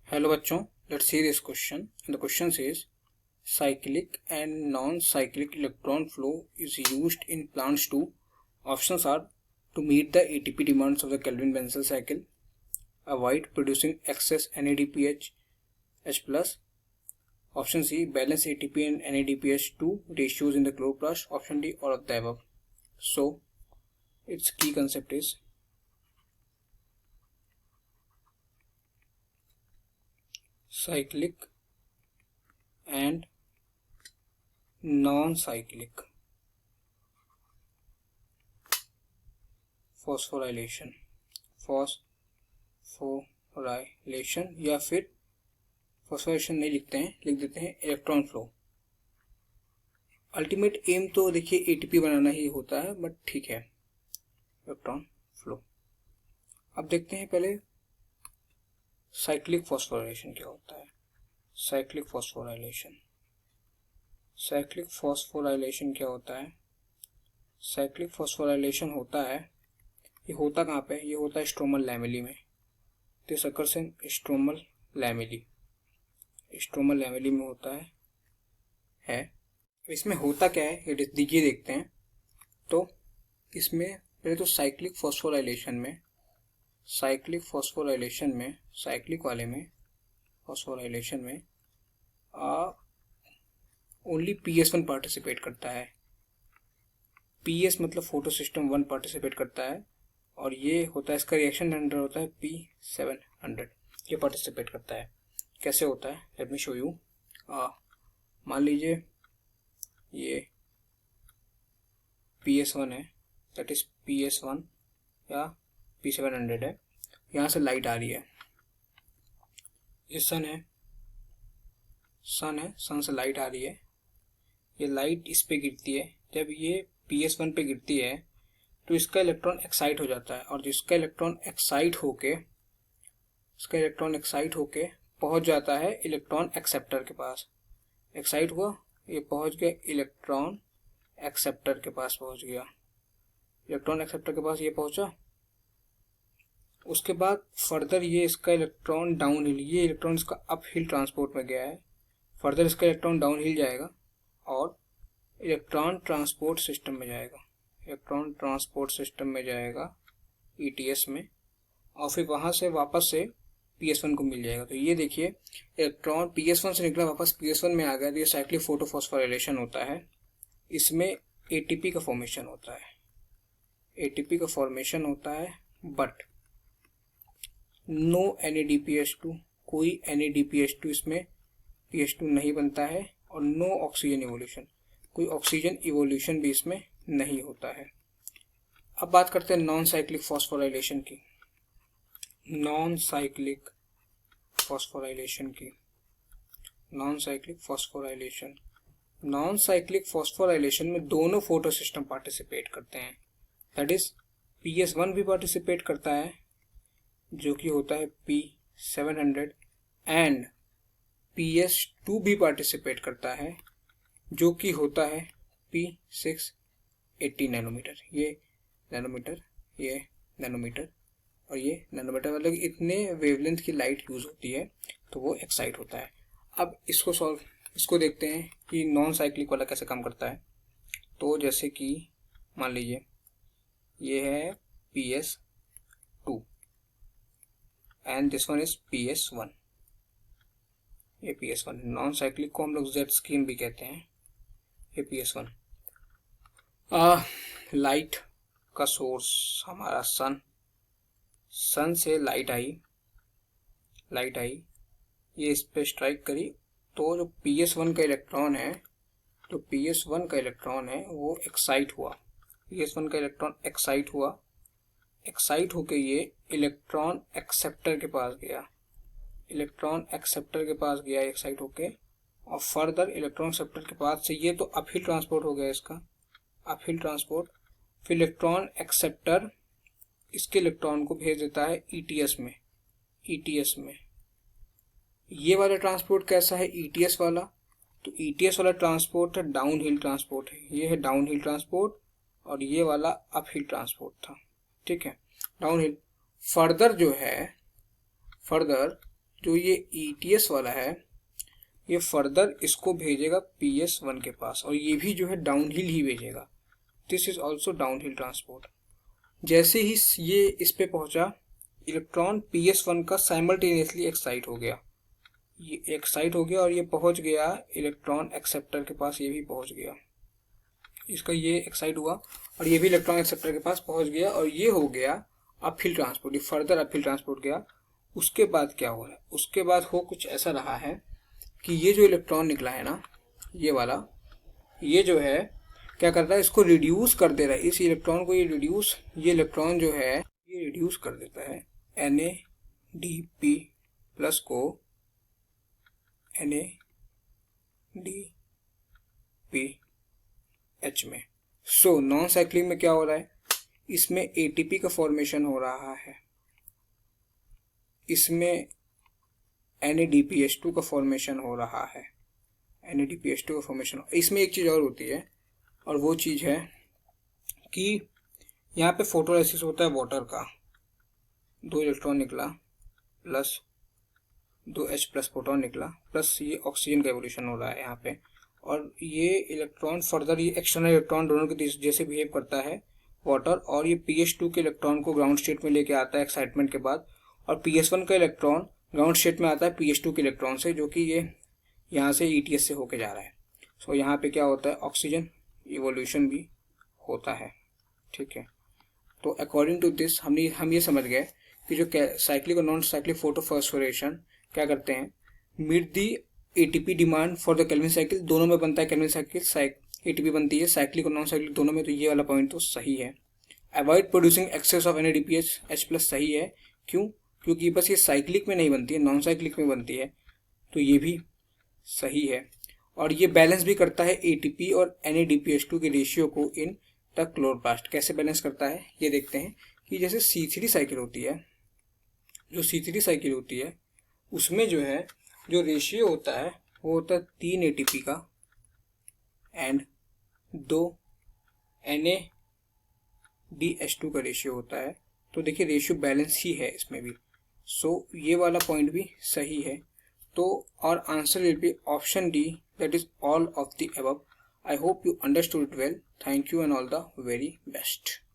Hello बच्चों, let's see this question. And the question says, cyclic and non-cyclic electron flow is used in plants too. Options are to meet the ATP demands of the Kelvin-Benzel cycle, avoid producing excess NADPH H+. Option C, balance ATP and NADPH2 ratios in the chloroplast. Option D, all of the above. So, its key concept is cyclic and non-cyclic phosphorylation या फिर phosphorylation नहीं लिखते हैं, लिख देते हैं electron flow. Ultimate aim तो देखिए एटीपी बनाना ही होता है, बट ठीक है, इलेक्ट्रॉन फ्लो। अब देखते हैं पहले साइक्लिक फॉस्फोराइलेशन क्या होता है। साइक्लिक फॉस्फोराइलेशन क्या होता है? साइक्लिक फॉस्फोराइलेशन होता है, ये होता कहाँ पे? ये होता है स्ट्रोमल लैमेली में। This occurs in stromal lamellae में होता है। इसमें होता क्या है ये देखते हैं। तो इसमें पहले तो साइक्लिक फॉस्फोराइलेशन में ओनली PS1 पार्टिसिपेट करता है। PS मतलब फोटो सिस्टम 1 पार्टिसिपेट करता है, और ये होता है, इसका रिएक्शन नंबर होता है P700, ये पार्टिसिपेट करता है। कैसे होता है? Let me show you. मान लीजिए ये PS1 है, दैट इज PS1 या P700 है। यहाँ से लाइट आ रही है, ये सन है, सन से लाइट आ रही है। ये लाइट इस पे गिरती है। जब ये PS1 पे गिरती है तो इसका इलेक्ट्रॉन एक्साइट हो जाता है, और जिसका इलेक्ट्रॉन एक्साइट होके पहुंच जाता है इलेक्ट्रॉन एक्सेप्टर के पास। एक्साइट हुआ, ये पहुंच गया इलेक्ट्रॉन एक्सेप्टर के पास पहुंच गया। इलेक्ट्रॉन एक्सेप्टर के पास ये पहुंचा। उसके बाद फर्दर ये इसका इलेक्ट्रॉन डाउन हिल, ये इलेक्ट्रॉन इसका अप हिल ट्रांसपोर्ट में गया है। फर्दर इसका इलेक्ट्रॉन डाउन हिल जाएगा और इलेक्ट्रॉन ट्रांसपोर्ट सिस्टम में जाएगा ETS में, और फिर वहां से वापस से PS1 को मिल जाएगा। तो ये देखिए, इलेक्ट्रॉन PS1 से निकला, वापस PS1 में आ गया। तो ये साइक्लिक फोटोफॉस्फोराइलेशन होता है। इसमें ATP का फॉर्मेशन होता है, बट नो NADPH2, कोई NADPH2 इसमें PH2 नहीं बनता है, और नो ऑक्सीजन इवोल्यूशन, कोई ऑक्सीजन इवोल्यूशन भी इसमें नहीं होता है। अब बात करते हैं नॉन साइक्लिक फॉस्फोराइलेशन की। नॉन साइक्लिक फॉस्फोराइलेशन में दोनों फोटो सिस्टम पार्टिसिपेट करते हैं। दैट इज PS1 भी पार्टिसिपेट करता है, जो कि होता है P700, एंड PS2 भी पार्टिसिपेट करता है, जो कि होता है P680 नैनोमीटर। ये नैनोमीटर और ये नैनोमीटर, मतलब इतने वेवलेंथ की लाइट यूज होती है, तो वो एक्साइट होता है। अब इसको देखते हैं कि नॉन साइक्लिक वाला कैसे काम करता है। तो जैसे कि मान लीजिए ये है PS2 and this one is PS1। ये PS1, नॉन साइक्लिक को हम लोग Z स्कीम भी कहते हैं। ये PS1। लाइट का सोर्स हमारा सन से लाइट आई, ये इस पे स्ट्राइक करी, तो जो PS1 का इलेक्ट्रॉन है, वो एक्साइट हुआ। PS1 का इलेक्ट्रॉन एक्साइट होके ये इलेक्ट्रॉन एक्सेप्टर के पास गया, एक्साइट होके, और फर्दर इलेक्ट्रॉन एक्सेप्टर के पास से ये तो अपहिल ट्रांसपोर्ट हो गया, इसका अपहिल ट्रांसपोर्ट। फिर इलेक्ट्रॉन एक्सेप्टर इसके इलेक्ट्रॉन को भेज देता है ETS में। ये वाला ट्रांसपोर्ट कैसा है? ETS वाला। तो ETS वाला ट्रांसपोर्ट है डाउन हिल ट्रांसपोर्ट है। ये है डाउन हिल ट्रांसपोर्ट, और ये वाला अप हिल ट्रांसपोर्ट था। ठीक है, डाउन हिल। फर्दर जो ये ETS वाला है ये फर्दर इसको भेजेगा PS1 के पास, और ये भी जो है डाउनहिल ही भेजेगा। This is also downhill transport. जैसे ही ये इस पे पहुंचा, इलेक्ट्रॉन PS1 का साइमल्टेनियसली एक्साइट हो गया, ये एक्साइट हो गया और ये पहुंच गया इलेक्ट्रॉन एक्सेप्टर के पास, ये भी पहुंच गया, इसका ये एक्साइट हुआ और ये भी इलेक्ट्रॉन एक्सेप्टर के पास पहुंच गया, और ये हो गया अपहिल ट्रांसपोर्ट, ये फर्दर अपहिल ट्रांसपोर्ट गया। उसके बाद क्या हो रहा है, उसके बाद हो कुछ ऐसा रहा है कि ये जो इलेक्ट्रॉन निकला है ना, ये वाला, ये जो है क्या कर रहा है, इसको रिड्यूस कर दे रहा है, इस इलेक्ट्रॉन को ये इलेक्ट्रॉन जो है ये रिड्यूस कर देता है NADP प्लस को NADPH में। सो नॉन साइक्लिक में क्या हो रहा है, इसमें ATP का फॉर्मेशन हो रहा है, इसमें NADPH2 का फॉर्मेशन हो रहा है, NADPH2 का फॉर्मेशन। इसमें एक चीज़ और होती है, और वो चीज़ है कि यहाँ पे फोटोलाइसिस होता है वाटर का, 2 इलेक्ट्रॉन निकला प्लस 2H प्लस प्रोटॉन निकला, प्लस ये ऑक्सीजन का एवोल्यूशन हो रहा है यहाँ पे, और ये इलेक्ट्रॉन फर्दर ये एक्सटर्नल इलेक्ट्रॉन दोनों के जैसे बिहेव करता है वाटर, और ये PS2 के इलेक्ट्रॉन को ग्राउंड स्टेट में लेके आता है एक्साइटमेंट के बाद, और PS1 का इलेक्ट्रॉन ग्राउंड स्टेट में आता है PS2 के इलेक्ट्रॉन से, जो कि ये यहाँ से ETS से होके जा रहा है। सो यहाँ पे क्या होता है, ऑक्सीजन इवोल्यूशन भी होता है, ठीक है। तो अकॉर्डिंग टू दिस हम ये समझ गए कि जो साइक्लिक और नॉन साइक्लिक फोटोफॉस्फोरेशन क्या करते हैं, meet the ATP demand for the Calvin cycle, दोनों में बनता है केल्विन साइकिल, ATP बनती है साइक्लिक और नॉन साइक्लिक दोनों में, तो ये वाला पॉइंट तो सही है। Avoid producing excess of NADPH plus सही है, क्यों, क्योंकि बस ये साइक्लिक में नहीं बनती है, नॉन साइक्लिक में बनती है, तो ये भी सही है। और ये बैलेंस भी करता है ATP और NADPH2 के रेशियो को इन द क्लोरोप्लास्ट। कैसे बैलेंस करता है ये देखते हैं कि जैसे C3 साइकिल होती है, जो C3 साइकिल होती है उसमें जो है जो रेशियो होता है वो होता है 3 ATP का एंड 2 NADH2 का रेशियो होता है, तो देखिए रेशियो बैलेंस ही है इसमें भी। सो ये वाला पॉइंट भी सही है। तो और answer will be option D, that is all of the above. I hope you understood it well. Thank you and all the very best.